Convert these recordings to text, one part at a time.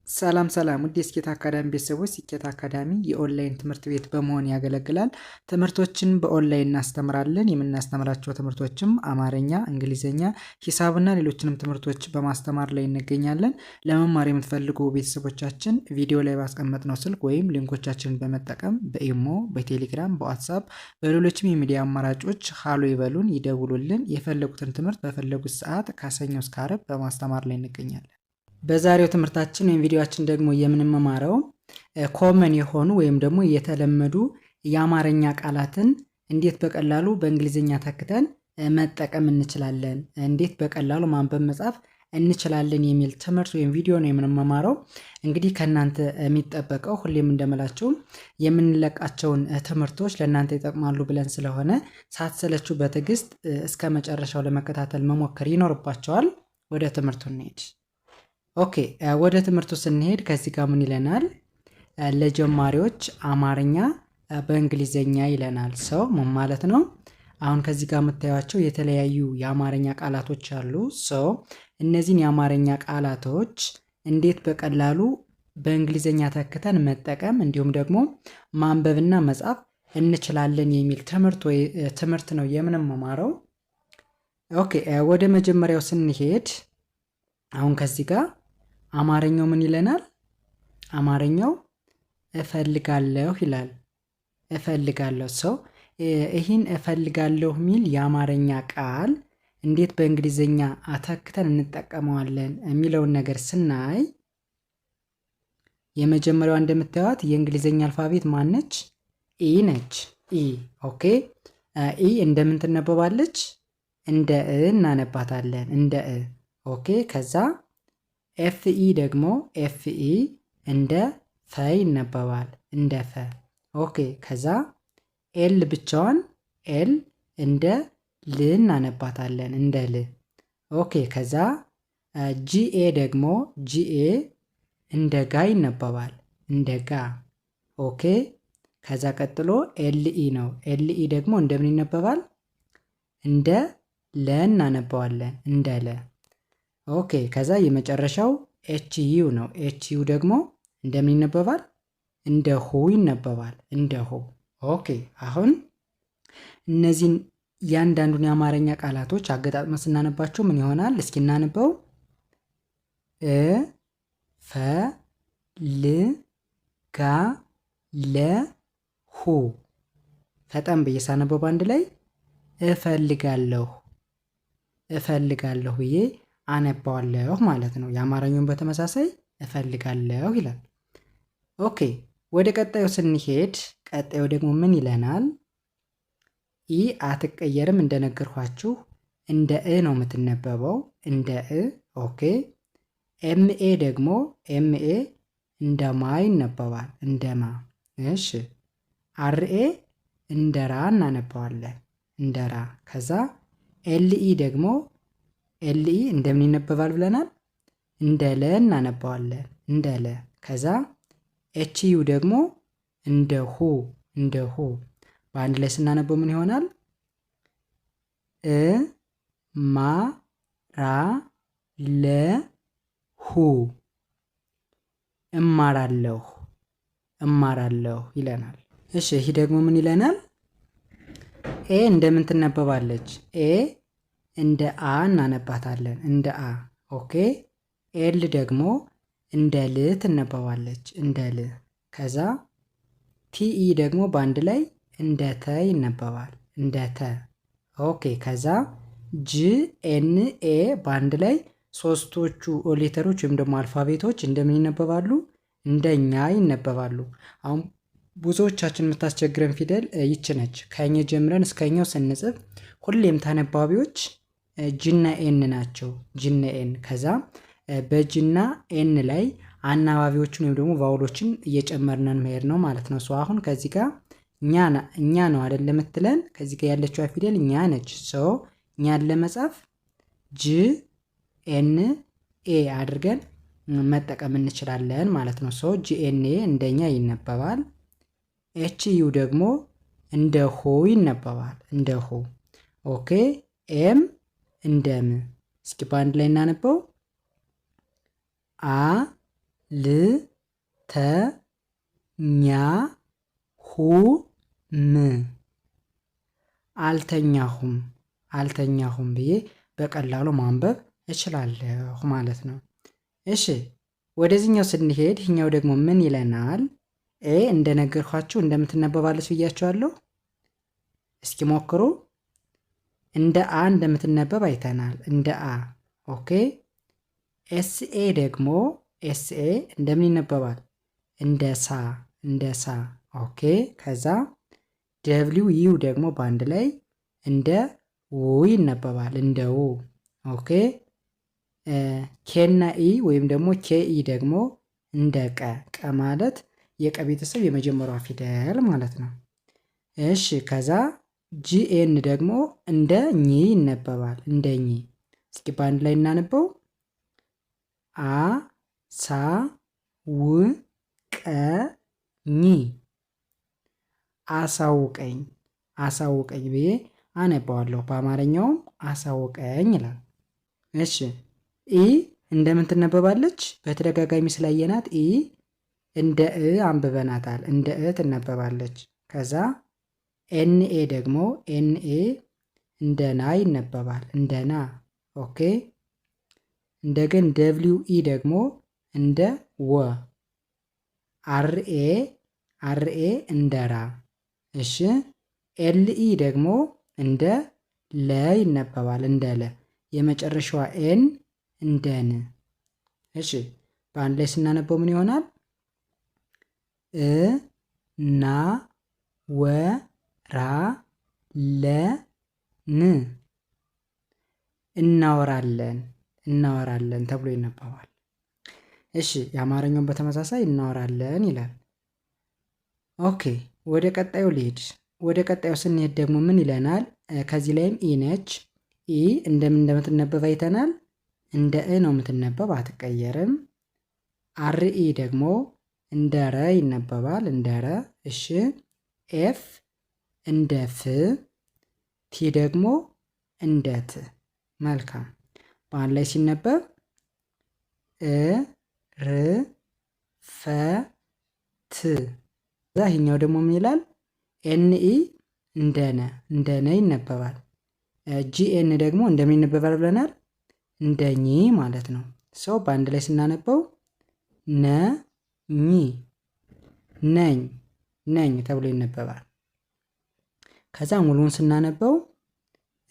ሰላም ውድ የስኬት አካዳሚ ቤተሰቦች፣ ስኬት አካዳሚ የኦንላይን ትምህርት ቤት በመሆን ያገለግላል። ትምህርቶችን በኦንላይን እናስተምራለን። የምናስተምራቸው ትምህርቶችም አማርኛ፣ እንግሊዝኛ፣ ሂሳብና ሌሎችንም ትምህርቶች በማስተማር ላይ እንገኛለን። ለመማር የምትፈልጉ ቤተሰቦቻችን ቪዲዮ ላይ ባስቀመጥነው ስልክ ወይም ሊንኮቻችንን በመጠቀም በኢሞ፣ በቴሌግራም፣ በዋትሳፕ በሌሎችም የሚዲያ አማራጮች ሃሎ ይበሉን፣ ይደውሉልን። የፈለጉትን ትምህርት በፈለጉት ሰዓት ከሰኞ እስከ ዓርብ በማስተማር ላይ እንገኛለን። በዛሬው ትምህርታችን ወይም ቪዲዮአችን ደግሞ የምንማማረው ኮመን የሆኑ ወይም ደግሞ የተለመዱ የአማርኛ ቃላትን እንዴት በቀላሉ በእንግሊዝኛ ተክተን መጠቀም እንችላለን፣ እንዴት በቀላሉ ማንበብ መጻፍ እንችላለን የሚል ትምህርት ወይም ቪዲዮ ነው የምንማማረው። እንግዲህ ከእናንተ የሚጠበቀው ሁሌም እንደምላችሁ የምንለቃቸውን ትምህርቶች ለእናንተ ይጠቅማሉ ብለን ስለሆነ ሳትሰለቹ በትዕግስት እስከ መጨረሻው ለመከታተል መሞከር ይኖርባቸዋል። ወደ ትምህርቱ እንሄድ። ኦኬ፣ ወደ ትምህርቱ ስንሄድ ከዚህ ጋር ምን ይለናል? ለጀማሪዎች አማርኛ በእንግሊዘኛ ይለናል። ሰው ምን ማለት ነው? አሁን ከዚህ ጋር የምታዩቸው የተለያዩ የአማርኛ ቃላቶች አሉ። ሰው እነዚህን የአማርኛ ቃላቶች እንዴት በቀላሉ በእንግሊዘኛ ተክተን መጠቀም እንዲሁም ደግሞ ማንበብና መጻፍ እንችላለን የሚል ትምህርት ነው የምንማማረው። ኦኬ፣ ወደ መጀመሪያው ስንሄድ አሁን ከዚህ ጋር አማርኛው ምን ይለናል? አማርኛው እፈልጋለሁ ይላል። እፈልጋለሁ። ሰው ይህን እፈልጋለሁ የሚል የአማርኛ ቃል እንዴት በእንግሊዝኛ አተክተን እንጠቀመዋለን የሚለውን ነገር ስናይ የመጀመሪያዋ እንደምታዩት የእንግሊዝኛ አልፋቤት ማነች? ኢ ነች። ኢ። ኦኬ። ኢ እንደምን ትነበባለች? እንደ እ እናነባታለን። እንደ እ። ኦኬ። ከዛ ኤፍኢ ደግሞ ኤፍኢ እንደ ፈ ይነበባል። እንደ ፈ። ኦኬ። ከዛ ኤል ብቻዋን ኤል እንደ ል እናነባታለን። እንደ ል። ኦኬ። ከዛ ጂኤ ደግሞ ጂኤ እንደ ጋ ይነበባል። እንደ ጋ። ኦኬ። ከዛ ቀጥሎ ኤልኢ ነው። ኤልኢ ደግሞ እንደምን ይነበባል? እንደ ለ እናነባዋለን። እንደ ለ። ኦኬ። ከዛ የመጨረሻው ኤችዩ ነው። ኤችዩ ደግሞ እንደምን ይነበባል? እንደ ሁ ይነበባል። እንደ ሁ። ኦኬ። አሁን እነዚህን እያንዳንዱን የአማርኛ ቃላቶች አገጣጥመን ስናነባቸው ምን ይሆናል? እስኪ እናንበው። እ ፈ ል ጋ ለ ሁ። ፈጠን ብዬ ሳነበው በአንድ ላይ እፈልጋለሁ ብዬ አነባዋለሁ ማለት ነው። የአማርኛውን በተመሳሳይ እፈልጋለሁ ይላል። ኦኬ፣ ወደ ቀጣዩ ስንሄድ ቀጣዩ ደግሞ ምን ይለናል? ኢ አትቀየርም እንደነገርኳችሁ እንደ እ ነው የምትነበበው። እንደ እ። ኦኬ። ኤምኤ ደግሞ ኤምኤ እንደ ማ ይነበባል። እንደ ማ። እሺ። አርኤ እንደ ራ እናነባዋለን። እንደ ራ። ከዛ ኤልኢ ደግሞ ኤልኢ እንደምን ይነበባል ብለናል? እንደ ለ እናነባዋለን። እንደ ለ። ከዛ ኤችዩ ደግሞ እንደ ሁ። እንደ ሁ። በአንድ ላይ ስናነበው ምን ይሆናል? እ ማ ራ ለ ሁ። እማራለሁ ይለናል። እሺ፣ ይህ ደግሞ ምን ይለናል? ኤ እንደምን ትነበባለች? ኤ እንደ አ እናነባታለን። እንደ አ። ኦኬ። ኤል ደግሞ እንደ ል ትነበባለች። እንደ ል። ከዛ ቲኢ ደግሞ በአንድ ላይ እንደ ተ ይነበባል። እንደ ተ። ኦኬ። ከዛ ጂ ኤን ኤ በአንድ ላይ ሶስቶቹ ሌተሮች ወይም ደግሞ አልፋቤቶች እንደምን ይነበባሉ? እንደኛ ይነበባሉ። አሁን ብዙዎቻችን የምታስቸግረን ፊደል ይች ነች። ከኛ ጀምረን እስከኛው ስንጽፍ ሁሌም ተነባቢዎች ጂና ኤን ናቸው። ጂና ኤን። ከዛ በጂና ኤን ላይ አናባቢዎችን ወይም ደግሞ ቫውሎችን እየጨመርነን መሄድ ነው ማለት ነው። አሁን ከዚህ ጋር እኛ ነው አይደል የምትለን? ከዚህ ጋር ያለችው ፊደል እኛ ነች። እኛን ለመጻፍ ጂ ኤን ኤ አድርገን መጠቀም እንችላለን ማለት ነው። ጂኤንኤ እንደኛ ይነበባል። ኤች ዩ ደግሞ እንደ ሆ ይነበባል። እንደ ሆ። ኦኬ። ኤም እንደ ም። እስኪ በአንድ ላይ እናነበው። አ አልተኛሁም አልተኛሁም ብዬ በቀላሉ ማንበብ እችላለሁ ማለት ነው። እሺ ወደዚህኛው ስንሄድ ይህኛው ደግሞ ምን ይለናል? እንደነገርኳችሁ እንደምትነበባለች ብያችኋለሁ። እስኪ ሞክሩ። እንደ አ እንደምትነበብ አይተናል። እንደ አ ኦኬ። ኤስኤ ደግሞ ኤስኤ እንደምን ይነበባል? እንደ ሳ እንደ ሳ ኦኬ። ከዛ ደብሊው ዩ ደግሞ በአንድ ላይ እንደ ው ይነበባል። እንደ ው ኦኬ። ኬና ኢ ወይም ደግሞ ኬኢ ደግሞ እንደ ቀ ቀ ማለት የቀ ቤተሰብ የመጀመሪያዋ ፊደል ማለት ነው። እሺ ከዛ ጂኤን ደግሞ እንደ ኝ ይነበባል። እንደ ኝ እስኪ በአንድ ላይ እናነበው። አ ሳ ው ቀ ኝ አሳውቀኝ አሳውቀኝ ብዬ አነባዋለሁ። በአማርኛውም አሳውቀኝ ይላል። እሺ ኢ እንደምን ትነበባለች? በተደጋጋሚ ስላየናት ኢ እንደ እ አንብበናታል። እንደ እ ትነበባለች። ከዛ ኤንኤ ደግሞ ኤንኤ እንደ ና ይነበባል። እንደ ና ኦኬ። እንደገን ደብሊው ኢ ደግሞ እንደ ወ። አርኤ አርኤ እንደ ራ። እሺ ኤልኢ ደግሞ እንደ ለ ይነበባል። እንደ ለ። የመጨረሻዋ ኤን እንደ ን። እሺ በአንድ ላይ ስናነበው ምን ይሆናል? እ ና ወ ራ ለ ን እናወራለን እናወራለን ተብሎ ይነበባል። እሺ የአማርኛውን በተመሳሳይ እናወራለን ይላል። ኦኬ ወደ ቀጣዩ ልሄድ። ወደ ቀጣዩ ስንሄድ ደግሞ ምን ይለናል? ከዚህ ላይም ኢ ነች። ኢ እንደምትነበብ አይተናል። እንደ እ ነው የምትነበብ፣ አትቀየርም። አርኢ ደግሞ እንደ ረ ይነበባል። እንደ ረ። እሺ ኤፍ እንደ ፍ፣ ቲ ደግሞ እንደ ት። መልካም። በአንድ ላይ ሲነበብ እ ር ፈ ት። ይህኛው ደግሞ ምን ይላል? ኤንኢ እንደ ነ ይነበባል። ጂኤን ደግሞ እንደምን ይነበባል ብለናል? እንደ ኝ ማለት ነው። ሰው በአንድ ላይ ስናነበው ነ ኝ ነኝ ነኝ ተብሎ ይነበባል። ከዛ ሙሉውን ስናነበው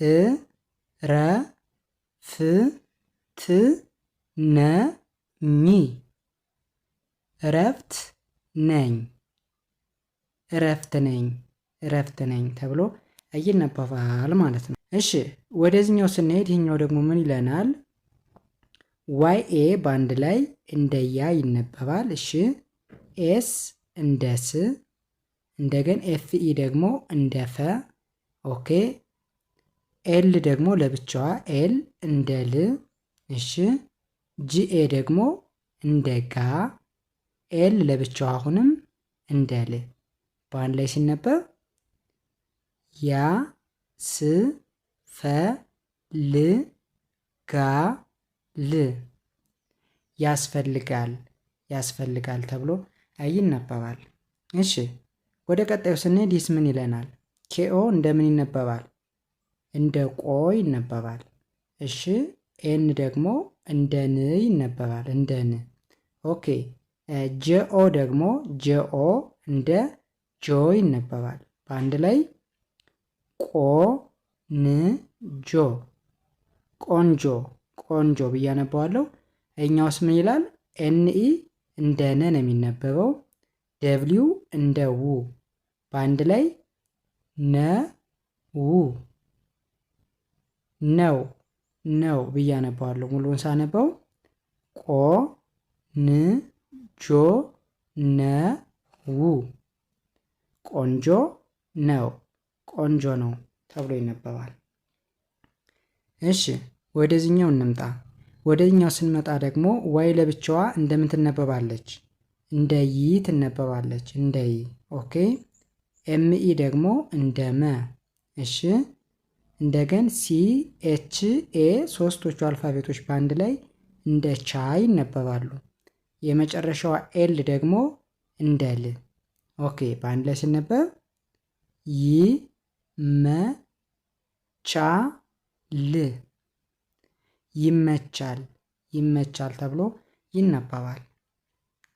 እ ረ ፍ ት ነ ኝ እረፍት ነኝ እረፍት ነኝ እረፍት ነኝ ተብሎ ይነበባል ማለት ነው። እሺ ወደዚህኛው ስንሄድ ይህኛው ደግሞ ምን ይለናል? ዋይ ኤ በአንድ ላይ እንደ ያ ይነበባል። እሺ ኤስ እንደ ስ፣ እንደገን ኤፍ ኢ ደግሞ እንደ ፈ። ኦኬ ኤል ደግሞ ለብቻዋ ኤል እንደ ል። እሺ ጂኤ ደግሞ እንደ ጋ፣ ኤል ለብቻዋ አሁንም እንደ ል። በአንድ ላይ ሲነበብ ያ ስ ፈ ል ጋ ል ያስፈልጋል ያስፈልጋል ተብሎ ይነበባል። እሺ ወደ ቀጣዩ ስንሄድ ይስ ምን ይለናል? ኬኦ እንደምን ይነበባል? እንደ ቆ ይነበባል። እሺ ኤን ደግሞ እንደ ን ይነበባል። እንደ ን። ኦኬ ጀኦ ደግሞ ጀኦ እንደ ጆ ይነበባል። በአንድ ላይ ቆ ን ጆ ቆንጆ ቆንጆ ብዬ አነባዋለሁ። እኛውስ ምን ይላል? ኤንኢ እንደ ነ ነው የሚነበበው። ደብሊው እንደ ው፣ በአንድ ላይ ነ ው ነው ነው ብዬ አነባዋለሁ። ሙሉውን ሳነበው ቆ ን ጆ ነ ው ቆንጆ ነው ቆንጆ ነው ተብሎ ይነበባል። እሺ ወደዚህኛው እንምጣ። ወደዚህኛው ስንመጣ ደግሞ ዋይ ለብቻዋ እንደምን ትነበባለች? እንደ ይ ትነበባለች። እንደ ይ። ኦኬ ኤምኢ ደግሞ እንደ መ። እሺ እንደገን ሲ ኤች ኤ ሶስቶቹ አልፋቤቶች በአንድ ላይ እንደ ቻ ይነበባሉ። የመጨረሻዋ ኤል ደግሞ እንደ ል። ኦኬ በአንድ ላይ ሲነበብ ይመቻል ይመቻል ይመቻል ተብሎ ይነበባል።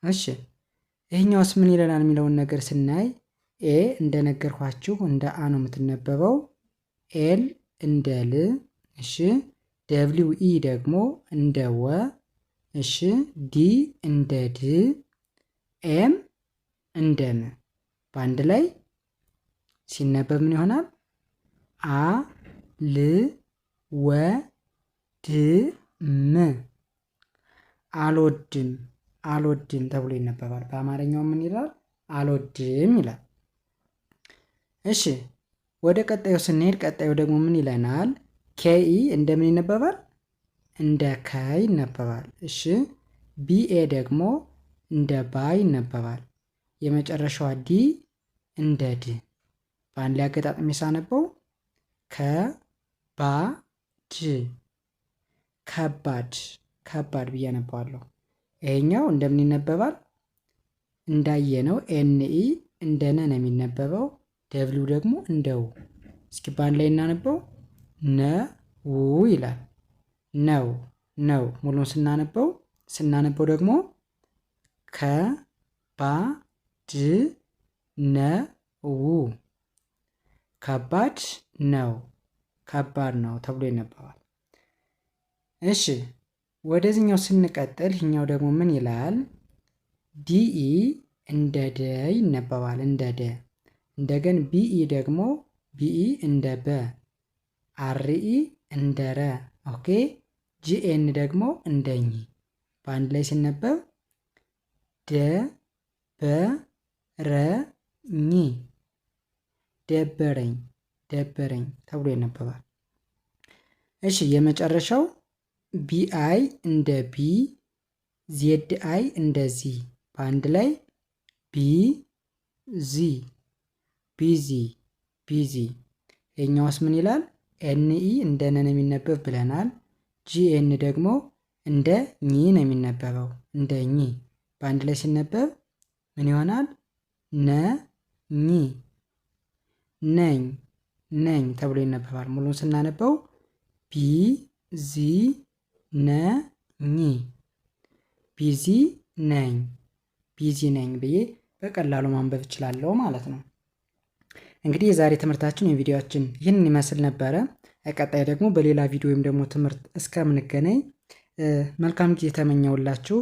እሺ ይሄኛውስ ምን ይለናል የሚለውን ነገር ስናይ ኤ እንደነገርኳችሁ እንደ አ ነው የምትነበበው። ኤል እንደ ል። እሺ ደብሊው ኢ ደግሞ እንደ ወ። እሺ ዲ እንደ ድ። ኤም እንደ ም። በአንድ ላይ ሲነበብ ምን ይሆናል? አ ል ወ ድ ም። አልወድም አልወድም ተብሎ ይነበባል። በአማርኛው ምን ይላል? አልወድም ይላል። እሺ ወደ ቀጣዩ ስንሄድ ቀጣዩ ደግሞ ምን ይለናል? ኬኢ እንደምን ይነበባል? እንደ ከ ይነበባል። እሺ ቢኤ ደግሞ እንደ ባ ይነበባል። የመጨረሻዋ ዲ እንደ ድ። በአንድ ላይ አገጣጥሜ ሳነበው ከባድ ከባድ ከባድ ብዬ አነባዋለሁ። ይሄኛው እንደምን ይነበባል? እንዳየነው ኤንኢ እንደ ነ ነው የሚነበበው። ደብሊው ደግሞ እንደ ው። እስኪ በአንድ ላይ እናነበው። ነው ይላል። ነው ነው። ሙሉን ስናነበው ደግሞ ከባድ ነው ከባድ ነው ከባድ ነው ተብሎ ይነበባል። እሺ ወደዚህኛው ስንቀጥል ይህኛው ደግሞ ምን ይላል? ዲኢ እንደ ደ ይነበባል። እንደ ደ። እንደገን ቢኢ ደግሞ ቢኢ እንደ በ። አርኢ እንደ ረ። ኦኬ ጂኤን ደግሞ እንደ ኝ። በአንድ ላይ ሲነበብ ደበረኝ ደበረኝ ደበረኝ ተብሎ ይነበባል። እሺ የመጨረሻው ቢአይ እንደ ቢ፣ ዜድ አይ እንደ ዚ። በአንድ ላይ ቢዚ ቢዚ ቢዚ። የኛውስ ምን ይላል? ኤንኢ እንደ ነ ነው የሚነበብ ብለናል። ጂኤን ደግሞ እንደ ኝ ነው የሚነበበው፣ እንደ ኝ። በአንድ ላይ ሲነበብ ምን ይሆናል? ነኝ ነኝ ነኝ ተብሎ ይነበባል። ሙሉን ስናነበው ቢዚ ነኝ ቢዚ ነኝ ቢዚ ነኝ ብዬ በቀላሉ ማንበብ እችላለሁ ማለት ነው። እንግዲህ የዛሬ ትምህርታችን የቪዲዮአችን ይህንን ይመስል ነበረ። ቀጣይ ደግሞ በሌላ ቪዲዮ ወይም ደግሞ ትምህርት እስከምንገናኝ መልካም ጊዜ ተመኘውላችሁ።